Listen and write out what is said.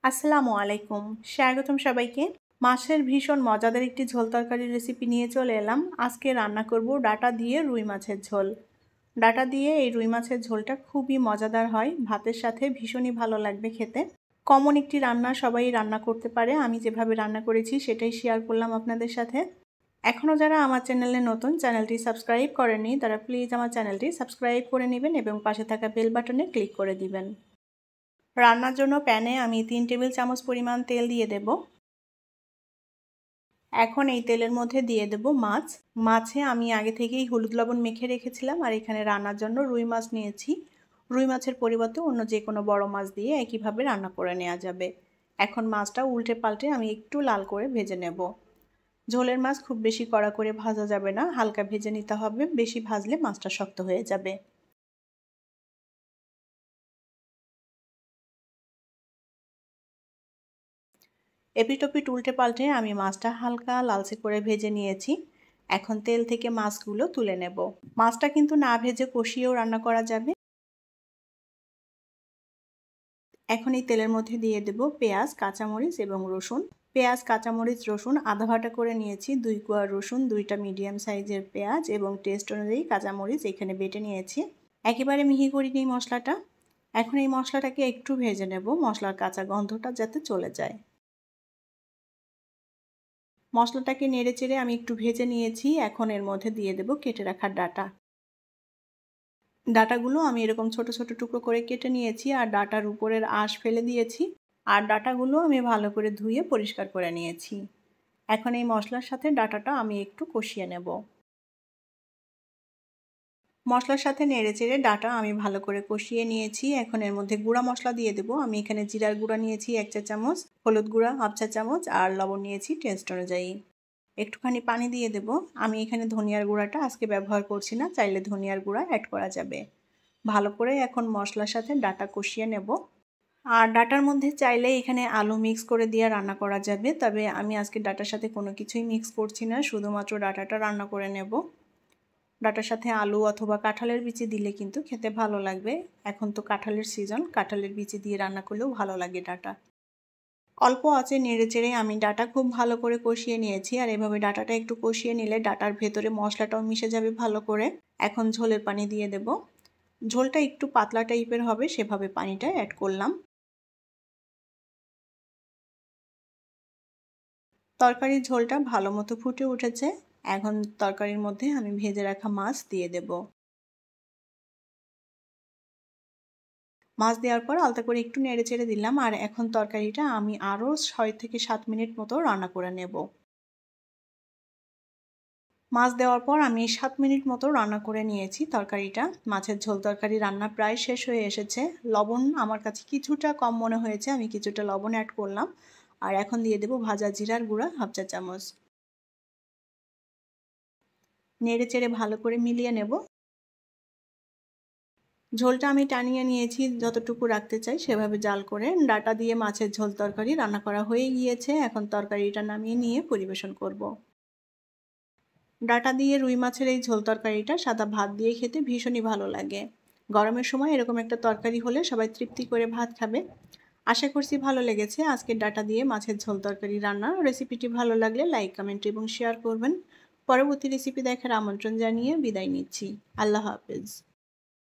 আসসালামু আলাইকুম। স্বাগতম সবাইকে। মাছের ভীষণ মজাদার একটি ঝোল তরকারির রেসিপি নিয়ে চলে এলাম। আজকে রান্না করব ডাঁটা দিয়ে রুই মাছের ঝোল। ডাঁটা দিয়ে এই রুই মাছের ঝোলটা খুবই মজাদার হয়, ভাতের সাথে ভীষণই ভালো লাগবে খেতে। কমন একটি রান্না, সবাই রান্না করতে পারে। আমি যেভাবে রান্না করেছি সেটাই শেয়ার করলাম আপনাদের সাথে। এখনও যারা আমার চ্যানেলে নতুন, চ্যানেলটি সাবস্ক্রাইব করেননি, তারা প্লিজ আমার চ্যানেলটি সাবস্ক্রাইব করে নেবেন এবং পাশে থাকা বেল বাটনে ক্লিক করে দিবেন। রান্নার জন্য প্যানে আমি 3 টেবিল চামচ পরিমাণ তেল দিয়ে দেব। এখন এই তেলের মধ্যে দিয়ে দেব মাছ। মাছে আমি আগে থেকেই হলুদ লবণ মেখে রেখেছিলাম, আর এখানে রান্নার জন্য রুই মাছ নিয়েছি। রুই মাছের পরিবর্তে অন্য যে কোনো বড় মাছ দিয়ে একইভাবে রান্না করে নেওয়া যাবে। এখন মাছটা উল্টে পাল্টে আমি একটু লাল করে ভেজে নেব। ঝোলের মাছ খুব বেশি কড়া করে ভাজা যাবে না, হালকা ভেজে নিতে হবে, বেশি ভাজলে মাছটা শক্ত হয়ে যাবে। এপিটোপিট উল্টে পাল্টে আমি মাছটা হালকা লালচে করে ভেজে নিয়েছি। এখন তেল থেকে মাছগুলো তুলে নেব। মাছটা কিন্তু না ভেজে কষিয়েও রান্না করা যাবে। এখন এই তেলের মধ্যে দিয়ে দেব পেঁয়াজ, কাঁচামরিচ এবং রসুন। পেঁয়াজ, কাঁচামরিচ, রসুন আধা ভাটা করে নিয়েছি। 2 কোয়া রসুন, 2টা মিডিয়াম সাইজের পেঁয়াজ এবং টেস্ট অনুযায়ী কাঁচামরিচ এখানে বেটে নিয়েছি। একেবারে মিহি করিনি মশলাটা। এখন এই মশলাটাকে একটু ভেজে নেব, মশলার কাঁচা গন্ধটা যাতে চলে যায়। মশলাটাকে নেড়েচেড়ে আমি একটু ভেজে নিয়েছি। এখন এর মধ্যে দিয়ে দেব কেটে রাখা ডাঁটা। ডাঁটাগুলো আমি এরকম ছোট ছোট টুকরো করে কেটে নিয়েছি, আর ডাঁটার উপরের আঁশ ফেলে দিয়েছি। আর ডাঁটাগুলো আমি ভালো করে ধুয়ে পরিষ্কার করে নিয়েছি। এখন এই মশলার সাথে ডাঁটাটা আমি একটু কষিয়ে নেব। মশলার সাথে নেড়েচেড়ে ডাঁটা আমি ভালো করে কষিয়ে নিয়েছি। এখন এর মধ্যে গুঁড়া মশলা দিয়ে দেবো। আমি এখানে জিরার গুঁড়া নিয়েছি 1 চা চামচ, হলুদ গুঁড়া 1/2 চা চামচ আর লবণ নিয়েছি টেস্ট অনুযায়ী। একটুখানি পানি দিয়ে দেব। আমি এখানে ধনিয়ার গুঁড়াটা আজকে ব্যবহার করছি না, চাইলে ধনিয়ার গুঁড়া অ্যাড করা যাবে। ভালো করে এখন মশলার সাথে ডাঁটা কষিয়ে নেব। আর ডাঁটার মধ্যে চাইলে এখানে আলু মিক্স করে দিয়ে রান্না করা যাবে, তবে আমি আজকে ডাঁটার সাথে কোনো কিছুই মিক্স করছি না, শুধুমাত্র ডাঁটাটা রান্না করে নেব। ডাঁটার সাথে আলু অথবা কাঁঠালের বিচি দিলে কিন্তু খেতে ভালো লাগবে। এখন তো কাঁঠালের সিজন, কাঁঠালের বিচি দিয়ে রান্না করলেও ভালো লাগে ডাঁটা। অল্প আঁচে নেড়েচেড়ে আমি ডাঁটা খুব ভালো করে কষিয়ে নিয়েছি, আর এভাবে ডাঁটাটা একটু কষিয়ে নিলে ডাঁটার ভেতরে মশলাটাও মিশে যাবে ভালো করে। এখন ঝোলের পানি দিয়ে দেব। ঝোলটা একটু পাতলা টাইপের হবে, সেভাবে পানিটা অ্যাড করলাম। তরকারির ঝোলটা ভালো মতো ফুটে উঠেছে। এখন তরকারির মধ্যে আমি ভেজে রাখা মাছ দিয়ে দেব। মাছ দেওয়ার পর আলতো করে একটু নেড়েচেড়ে দিলাম, আর এখন তরকারিটা আমি আরও 6 থেকে 7 মিনিট মতো রান্না করে নেব। মাছ দেওয়ার পর আমি 7 মিনিট মতো রান্না করে নিয়েছি তরকারিটা। মাছের ঝোল তরকারি রান্না প্রায় শেষ হয়ে এসেছে। লবণ আমার কাছে কিছুটা কম মনে হয়েছে, আমি কিছুটা লবণ অ্যাড করলাম। আর এখন দিয়ে দেব ভাজা জিরার গুঁড়া 1/2 চা চামচ। নেড়েচেড়ে ভালো করে মিলিয়ে নেব। ঝোলটা আমি টানিয়ে নিয়েছি, যতটুকু রাখতে চাই সেভাবে জাল করে। ডাঁটা দিয়ে মাছের ঝোল তরকারি রান্না করা হয়ে গিয়েছে। এখন তরকারিটা নামিয়ে নিয়ে পরিবেশন করব। ডাঁটা দিয়ে রুই মাছের এই ঝোল তরকারিটা সাদা ভাত দিয়ে খেতে ভীষণই ভালো লাগে। গরমের সময় এরকম একটা তরকারি হলে সবাই তৃপ্তি করে ভাত খাবে। আশা করছি ভালো লেগেছে আজকের ডাঁটা দিয়ে মাছের ঝোল তরকারি রান্না। রেসিপিটি ভালো লাগলে লাইক, কমেন্ট এবং শেয়ার করবেন। পরবর্তী রেসিপি দেখার আমন্ত্রণ জানিয়ে বিদায় নিচ্ছি। আল্লাহ হাফেজ।